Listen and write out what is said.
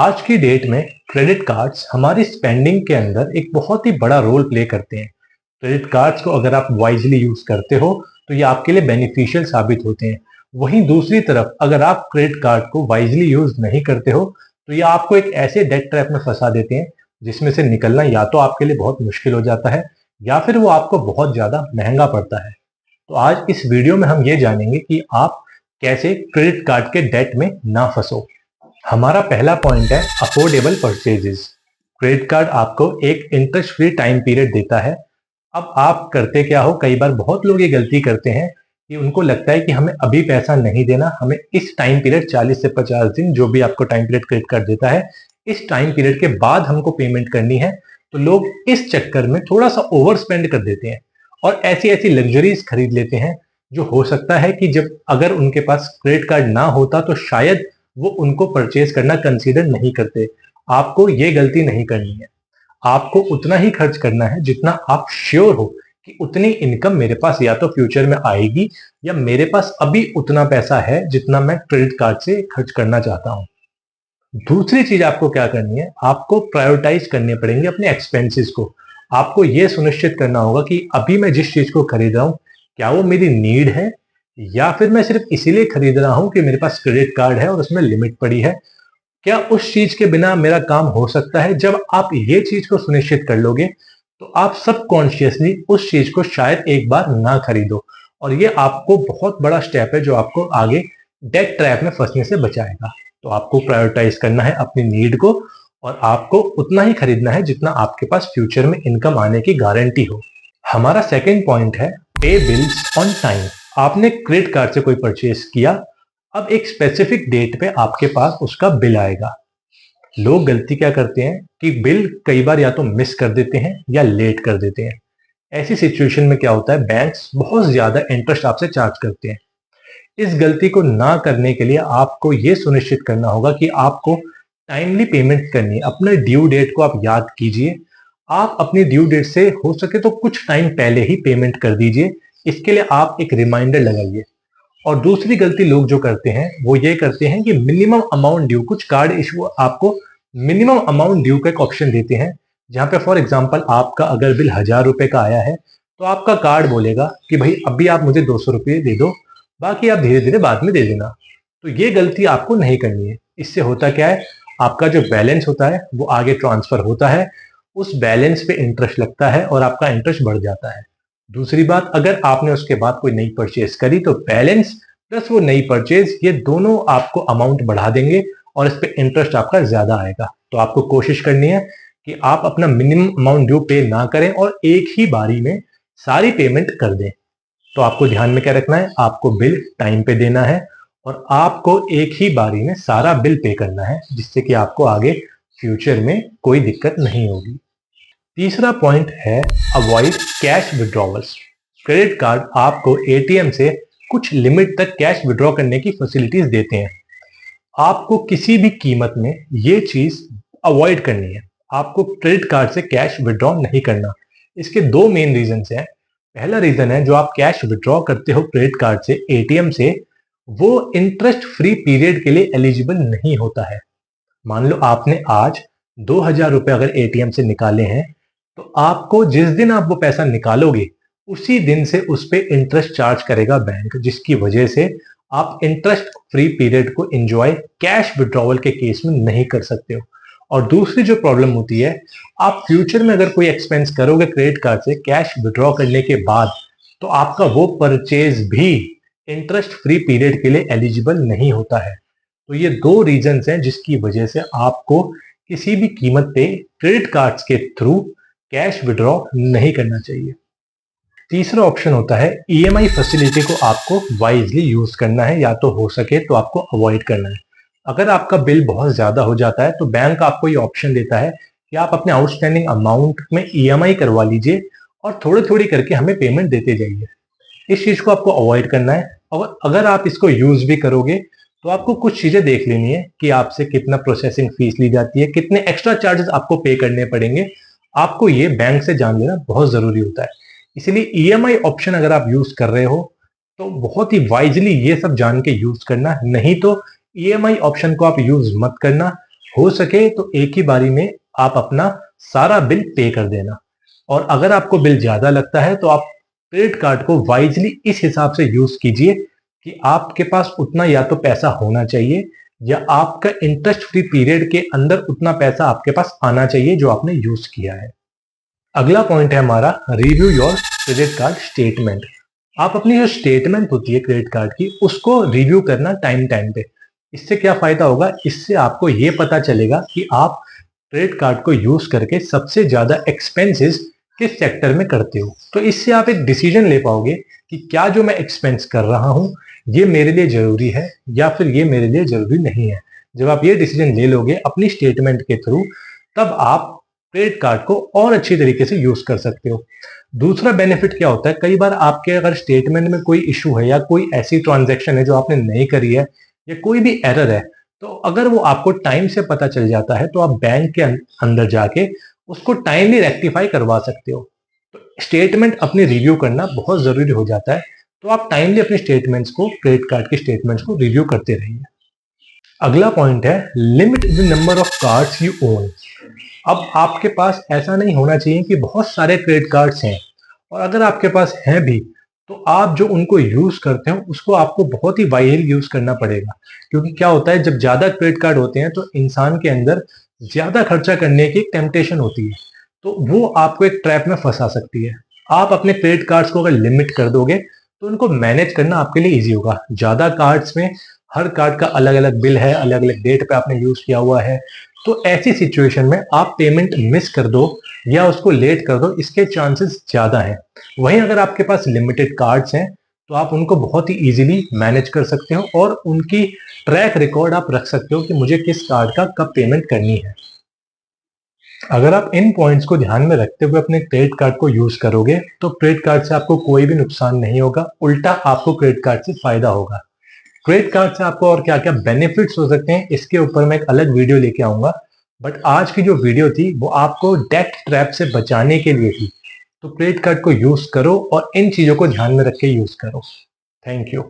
आज की डेट में क्रेडिट कार्ड्स हमारी स्पेंडिंग के अंदर एक बहुत ही बड़ा रोल प्ले करते हैं। क्रेडिट कार्ड्स को अगर आप वाइजली यूज करते हो तो ये आपके लिए बेनिफिशियल साबित होते हैं। वहीं दूसरी तरफ अगर आप क्रेडिट कार्ड को वाइजली यूज नहीं करते हो तो ये आपको एक ऐसे डेट ट्रैप में फंसा देते हैं जिसमें से निकलना या तो आपके लिए बहुत मुश्किल हो जाता है या फिर वो आपको बहुत ज्यादा महंगा पड़ता है। तो आज इस वीडियो में हम ये जानेंगे कि आप कैसे क्रेडिट कार्ड के डेट में ना फंसो। हमारा पहला पॉइंट है अफोर्डेबल परचेजेस। क्रेडिट कार्ड आपको एक इंटरेस्ट फ्री टाइम पीरियड देता है। अब आप करते क्या हो, कई बार बहुत लोग ये गलती करते हैं कि उनको लगता है कि हमें अभी पैसा नहीं देना, हमें इस टाइम पीरियड 40 से 50 दिन जो भी आपको टाइम पीरियड क्रेडिट कार्ड देता है, इस टाइम पीरियड के बाद हमको पेमेंट करनी है। तो लोग इस चक्कर में थोड़ा सा ओवर स्पेंड कर देते हैं और ऐसी ऐसी लग्जरीज खरीद लेते हैं जो हो सकता है कि जब अगर उनके पास क्रेडिट कार्ड ना होता तो शायद वो उनको परचेज करना कंसीडर नहीं करते। आपको ये गलती नहीं करनी है। आपको उतना ही खर्च करना है जितना आप श्योर हो कि उतनी इनकम मेरे पास या तो फ्यूचर में आएगी या मेरे पास अभी उतना पैसा है जितना मैं क्रेडिट कार्ड से खर्च करना चाहता हूँ। दूसरी चीज आपको क्या करनी है, आपको प्रायोरिटाइज करने पड़ेंगे अपने एक्सपेंसेस को। आपको ये सुनिश्चित करना होगा कि अभी मैं जिस चीज को खरीद रहा हूँ क्या वो मेरी नीड है या फिर मैं सिर्फ इसीलिए खरीद रहा हूं कि मेरे पास क्रेडिट कार्ड है और उसमें लिमिट पड़ी है। क्या उस चीज के बिना मेरा काम हो सकता है? जब आप ये चीज को सुनिश्चित कर लोगे तो आप सबकॉन्शियसली उस चीज को शायद एक बार ना खरीदो और ये आपको बहुत बड़ा स्टेप है जो आपको आगे डेट ट्रैप में फंसने से बचाएगा। तो आपको प्रायोरिटाइज करना है अपनी नीड को और आपको उतना ही खरीदना है जितना आपके पास फ्यूचर में इनकम आने की गारंटी हो। हमारा सेकेंड पॉइंट है पे बिल्स ऑन टाइम। आपने क्रेडिट कार्ड से कोई परचेज किया, अब एक स्पेसिफिक डेट पे आपके पास उसका बिल आएगा। लोग गलती क्या करते हैं कि बिल कई बार या तो मिस कर देते हैं या लेट कर देते हैं। ऐसी सिचुएशन में क्या होता है, बैंक्स बहुत ज्यादा इंटरेस्ट आपसे चार्ज करते हैं। इस गलती को ना करने के लिए आपको ये सुनिश्चित करना होगा कि आपको टाइमली पेमेंट करनी है। अपने ड्यू डेट को आप याद कीजिए। आप अपनी ड्यू डेट से हो सके तो कुछ टाइम पहले ही पेमेंट कर दीजिए। इसके लिए आप एक रिमाइंडर लगाइए। और दूसरी गलती लोग जो करते हैं वो ये करते हैं कि मिनिमम अमाउंट ड्यू, कुछ कार्ड इशू आपको मिनिमम अमाउंट ड्यू का एक ऑप्शन देते हैं जहां पे फॉर एग्जांपल आपका अगर बिल 1000 रुपए का आया है तो आपका कार्ड बोलेगा कि भाई अभी आप मुझे 200 रुपये दे दो, बाकी आप धीरे धीरे बाद में दे देना। तो ये गलती आपको नहीं करनी है। इससे होता क्या है, आपका जो बैलेंस होता है वो आगे ट्रांसफर होता है, उस बैलेंस पे इंटरेस्ट लगता है और आपका इंटरेस्ट बढ़ जाता है। दूसरी बात, अगर आपने उसके बाद कोई नई परचेज करी तो बैलेंस प्लस वो नई परचेज ये दोनों आपको अमाउंट बढ़ा देंगे और इस पे इंटरेस्ट आपका ज्यादा आएगा। तो आपको कोशिश करनी है कि आप अपना मिनिमम अमाउंट ड्यू पे ना करें और एक ही बारी में सारी पेमेंट कर दें। तो आपको ध्यान में क्या रखना है, आपको बिल टाइम पे देना है और आपको एक ही बारी में सारा बिल पे करना है जिससे कि आपको आगे फ्यूचर में कोई दिक्कत नहीं होगी। तीसरा पॉइंट है avoid cash withdrawals. Credit card आपको एटीएम से कुछ लिमिट तक कैश विड्रॉ करने की फैसिलिटीज देते हैं। आपको किसी भी कीमत में ये चीज अवॉइड करनी है। आपको क्रेडिट कार्ड से कैश विड्रॉ नहीं करना। इसके दो मेन रीजन हैं। पहला रीजन है, जो आप कैश विड्रॉ करते हो क्रेडिट कार्ड से एटीएम से, वो इंटरेस्ट फ्री पीरियड के लिए एलिजिबल नहीं होता है। मान लो आपने आज 2000 रुपए अगर एटीएम से निकाले हैं तो आपको जिस दिन आप वो पैसा निकालोगे उसी दिन से उस पे इंटरेस्ट चार्ज करेगा बैंक, जिसकी वजह से आप इंटरेस्ट फ्री पीरियड को एंजॉय कैश विड्रॉवल के केस में नहीं कर सकते हो। और दूसरी जो प्रॉब्लम होती है, आप फ्यूचर में अगर कोई एक्सपेंस करोगे क्रेडिट कार्ड से कैश विड्रॉ करने के बाद तो आपका वो परचेज भी इंटरेस्ट फ्री पीरियड के लिए एलिजिबल नहीं होता है। तो ये दो रीजंस हैं जिसकी वजह से आपको किसी भी कीमत पे क्रेडिट कार्ड्स के थ्रू कैश विड्रॉ नहीं करना चाहिए। तीसरा ऑप्शन होता है ईएमआई फैसिलिटी को आपको वाइजली यूज करना है, या तो हो सके तो आपको अवॉइड करना है। अगर आपका बिल बहुत ज्यादा हो जाता है तो बैंक आपको ये ऑप्शन देता है कि आप अपने आउटस्टैंडिंग अमाउंट में ईएमआई करवा लीजिए और थोड़ी थोड़ी करके हमें पेमेंट देते जाइए। इस चीज को आपको अवॉइड करना है। और अगर आप इसको यूज भी करोगे तो आपको कुछ चीजें देख लेनी है कि आपसे कितना प्रोसेसिंग फीस ली जाती है, कितने एक्स्ट्रा चार्जेस आपको पे करने पड़ेंगे। आपको ये बैंक से जान लेना बहुत जरूरी होता है। इसलिए ईएमआई ऑप्शन अगर आप यूज कर रहे हो तो बहुत ही वाइजली ये सब जान के यूज करना, नहीं तो ईएमआई ऑप्शन को आप यूज मत करना। हो सके तो एक ही बारी में आप अपना सारा बिल पे कर देना। और अगर आपको बिल ज्यादा लगता है तो आप क्रेडिट कार्ड को वाइजली इस हिसाब से यूज कीजिए कि आपके पास उतना या तो पैसा होना चाहिए या आपका इंटरेस्ट फ्री पीरियड के अंदर उतना पैसा आपके पास आना चाहिए जो आपने यूज किया है। अगला पॉइंट है हमारा review your credit card statement. आप अपनी जो स्टेटमेंट होती है क्रेडिट कार्ड की उसको रिव्यू करना टाइम टाइम पे। इससे क्या फायदा होगा, इससे आपको ये पता चलेगा कि आप क्रेडिट कार्ड को यूज करके सबसे ज्यादा एक्सपेंसेस किस सेक्टर में करते हो। तो इससे आप एक डिसीजन ले पाओगे कि क्या जो मैं एक्सपेंस कर रहा हूँ ये मेरे लिए जरूरी है या फिर ये मेरे लिए जरूरी नहीं है। जब आप ये डिसीजन ले लोगे अपनी स्टेटमेंट के थ्रू, तब आप क्रेडिट कार्ड को और अच्छी तरीके से यूज कर सकते हो। दूसरा बेनिफिट क्या होता है, कई बार आपके अगर स्टेटमेंट में कोई इशू है या कोई ऐसी ट्रांजैक्शन है जो आपने नहीं करी है या कोई भी एरर है, तो अगर वो आपको टाइम से पता चल जाता है तो आप बैंक के अंदर जाके उसको टाइमली रेक्टिफाई करवा सकते हो। तो स्टेटमेंट अपनी रिव्यू करना बहुत जरूरी हो जाता है। तो आप टाइमली अपने स्टेटमेंट्स को, क्रेडिट कार्ड के स्टेटमेंट्स को रिव्यू करते रहिए। अगला पॉइंट है limit the number of cards you own. अब आपके पास ऐसा नहीं होना चाहिए कि बहुत सारे क्रेडिट कार्ड्स हैं, और अगर आपके पास हैं भी तो आप जो उनको यूज करते हो उसको आपको बहुत ही वाइजली यूज करना पड़ेगा। क्योंकि क्या होता है, जब ज्यादा क्रेडिट कार्ड होते हैं तो इंसान के अंदर ज्यादा खर्चा करने की एक टेम्पटेशन होती है, तो वो आपको एक ट्रैप में फंसा सकती है। आप अपने क्रेडिट कार्ड्स को अगर लिमिट कर दोगे तो उनको मैनेज करना आपके लिए इजी होगा। ज्यादा कार्ड्स में हर कार्ड का अलग अलग बिल है, अलग अलग डेट पे आपने यूज किया हुआ है, तो ऐसी सिचुएशन में आप पेमेंट मिस कर दो या उसको लेट कर दो, इसके चांसेस ज्यादा हैं। वहीं अगर आपके पास लिमिटेड कार्ड्स हैं तो आप उनको बहुत ही इजीली मैनेज कर सकते हो और उनकी ट्रैक रिकॉर्ड आप रख सकते हो कि मुझे किस कार्ड का कब पेमेंट करनी है। अगर आप इन पॉइंट्स को ध्यान में रखते हुए अपने क्रेडिट कार्ड को यूज करोगे तो क्रेडिट कार्ड से आपको कोई भी नुकसान नहीं होगा, उल्टा आपको क्रेडिट कार्ड से फायदा होगा। क्रेडिट कार्ड से आपको और क्या क्या बेनिफिट्स हो सकते हैं इसके ऊपर मैं एक अलग वीडियो लेके आऊंगा, बट आज की जो वीडियो थी वो आपको डेट ट्रैप से बचाने के लिए थी। तो क्रेडिट कार्ड को यूज करो और इन चीजों को ध्यान में रख के यूज करो। Thank you.